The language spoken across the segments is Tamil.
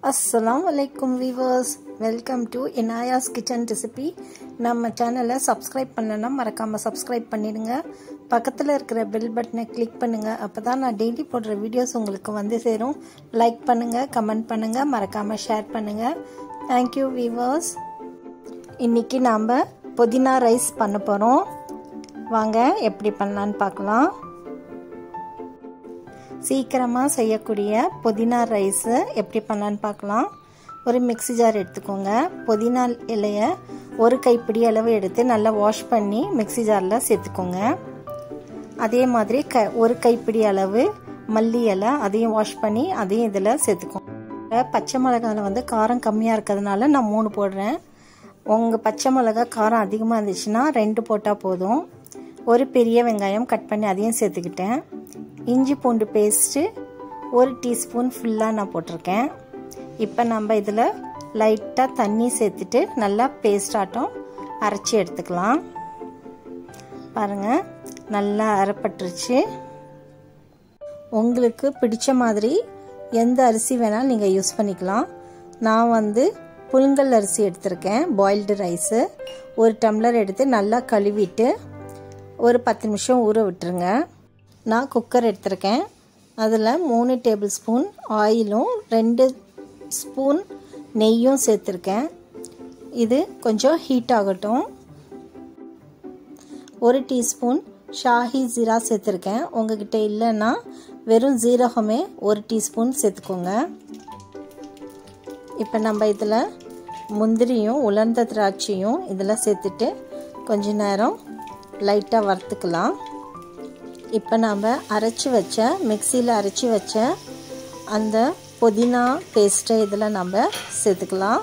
Assalamualaikum viewers, welcome to Inaaya's kitchen recipe. நம்ம சேனலை சப்ஸ்கிரைப் பண்ணலனா மறக்காம சப்ஸ்கிரைப் பண்ணிடுங்க. பக்கத்துல இருக்கிற பெல் பட்டனை கிளிக் பண்ணுங்க. அப்பதான் நான் டெய்லி போடுற வீடியோஸ் உங்களுக்கு வந்து சேரும். லைக் பண்ணுங்க, கமெண்ட் பண்ணுங்க, மறக்காம ஷேர் பண்ணுங்க. Thank you viewers. இன்னைக்கு நாம புதினா ரைஸ் பண்ண போறோம். வாங்க எப்படி பண்ணலாம்னு பார்க்கலாம். சீக்கிரமா செய்யக்கூடிய புதினா ரைஸ் எப்படி பண்ணலாம்னு பார்க்கலாம். ஒரு மிக்ஸி ஜார் எடுத்துக்கோங்க. புதினா இலைய ஒரு கைப்பிடி அளவு எடுத்து நல்லா வாஷ் பண்ணி மிக்ஸி ஜார்ல சேர்த்துக்கோங்க. அதே மாதிரி ஒரு கைப்பிடி அளவு மல்லி இலை அதையும் வாஷ் பண்ணி அதையும் இதில் சேர்த்துக்கோங்க. பச்சை மிளகாயில் வந்து காரம் கம்மியாக இருக்கிறதுனால நான் 3 போடுறேன். உங்கள் பச்சை மிளகா காரம் அதிகமாக இருந்துச்சுன்னா 2 போட்டால் போதும். ஒரு பெரிய வெங்காயம் கட் பண்ணி அதையும் சேர்த்துக்கிட்டேன். இஞ்சி பூண்டு பேஸ்ட்டு 1 டீஸ்பூன் ஃபுல்லாக நான் போட்டிருக்கேன். இப்போ நம்ம இதில் லைட்டாக தண்ணி சேர்த்துட்டு நல்லா பேஸ்ட் ஆட்டம் அரைச்சி எடுத்துக்கலாம். பாருங்கள், நல்லா அரைப்பட்டுருச்சு. உங்களுக்கு பிடிச்ச மாதிரி எந்த அரிசி வேணாலும் நீங்கள் யூஸ் பண்ணிக்கலாம். நான் வந்து புழுங்கல் அரிசி எடுத்திருக்கேன். பாயில்டு ரைஸு 1 டம்ளர் எடுத்து நல்லா கழுவிட்டு ஒரு 10 நிமிஷம் ஊற விட்டுருங்க. நான் குக்கர் எடுத்திருக்கேன். அதில் 3 டேபிள் ஸ்பூன் ஆயிலும் 2 ஸ்பூன் நெய்யும் சேர்த்துருக்கேன். இது கொஞ்சம் ஹீட் ஆகட்டும். 1 டீஸ்பூன் ஷாஹி ஜீரா சேர்த்துருக்கேன். உங்ககிட்ட இல்லைன்னா வெறும் ஜீரகமே 1 டீஸ்பூன் சேர்த்துக்கோங்க. இப்போ நம்ம இதில் முந்திரியும் உலர்ந்த திராட்சையும் இதில் சேர்த்துட்டு கொஞ்ச நேரம் லைட்டாக வறுத்துக்கலாம். இப்போ நாம் மிக்சியில் அரைச்சி வச்ச அந்த புதினா பேஸ்ட்டை இதில் நம்ம சேர்த்துக்கலாம்.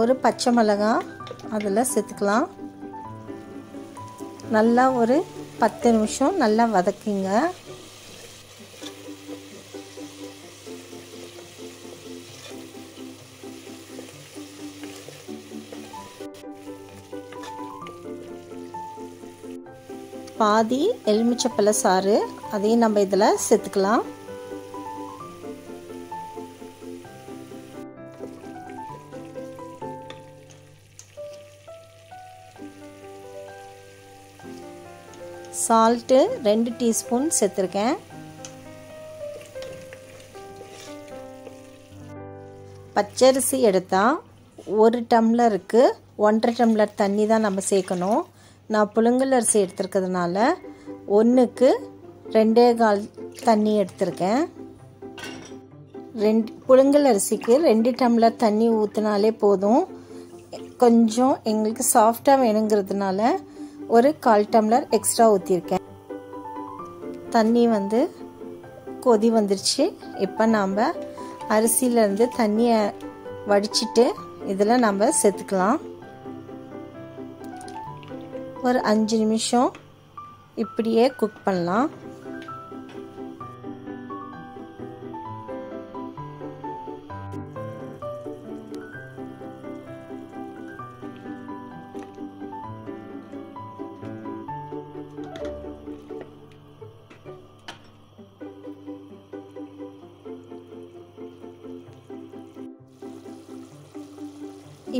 ஒரு பச்சை மிளகாய் அதில் சேர்த்துக்கலாம். நல்லா ஒரு 10 நிமிஷம் நல்லா வதக்குங்க. பாதி எலுமிச்சப்பழ சாறு அதையும் நம்ம இதில் சேர்த்துக்கலாம். சால்ட்டு 2 டீஸ்பூன் சேர்த்துருக்கேன். பச்சரிசி எடுத்தால் 1 டம்ளருக்கு 1.5 டம்ளர் தண்ணி தான் நம்ம சேர்க்கணும். நான் புழுங்கல் அரிசி எடுத்துருக்கிறதுனால 1க்கு 2.25 தண்ணி எடுத்திருக்கேன். புழுங்கல் அரிசிக்கு 2 டம்ளர் தண்ணி ஊற்றினாலே போதும். கொஞ்சம் எங்களுக்கு சாஃப்டாக வேணுங்கிறதுனால ஒரு 1/4 டம்ளர் எக்ஸ்ட்ரா ஊற்றிருக்கேன். தண்ணி வந்து கொதி வந்துருச்சு. இப்போ நாம் அரிசியிலேருந்து தண்ணியை வடிச்சிட்டு இதில் நம்ம சேர்த்துக்கலாம். ஒரு 5 நிமிஷம் இப்படியே குக் பண்ணலாம்.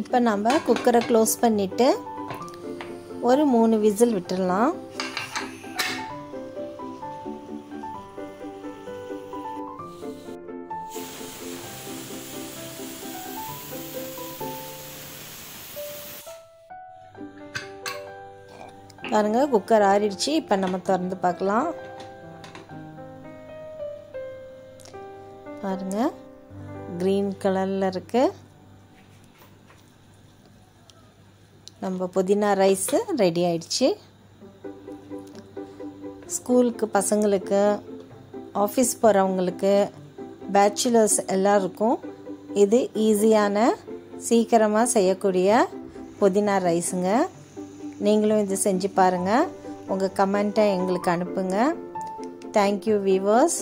இப்போ நம்ம குக்கரை க்ளோஸ் பண்ணிவிட்டு ஒரு 3 விசில் விட்டுடலாம். பாருங்க, குக்கர் ஆறிடுச்சு. இப்போ நம்ம திறந்து பார்க்கலாம். பாருங்க, கிரீன் கலரில் இருக்கு. நம்ம புதினா ரைஸ் ரெடி ஆயிடுச்சு. ஸ்கூலுக்கு பசங்களுக்கு, ஆஃபீஸ் போகிறவங்களுக்கு, பேச்சுலர்ஸ் எல்லாருக்கும் இது ஈஸியான சீக்கிரமாக செய்யக்கூடிய புதினா ரைஸுங்க. நீங்களும் இது செஞ்சு பாருங்கள். உங்கள் கமெண்ட்டை எங்களுக்கு அனுப்புங்க. Thank you viewers.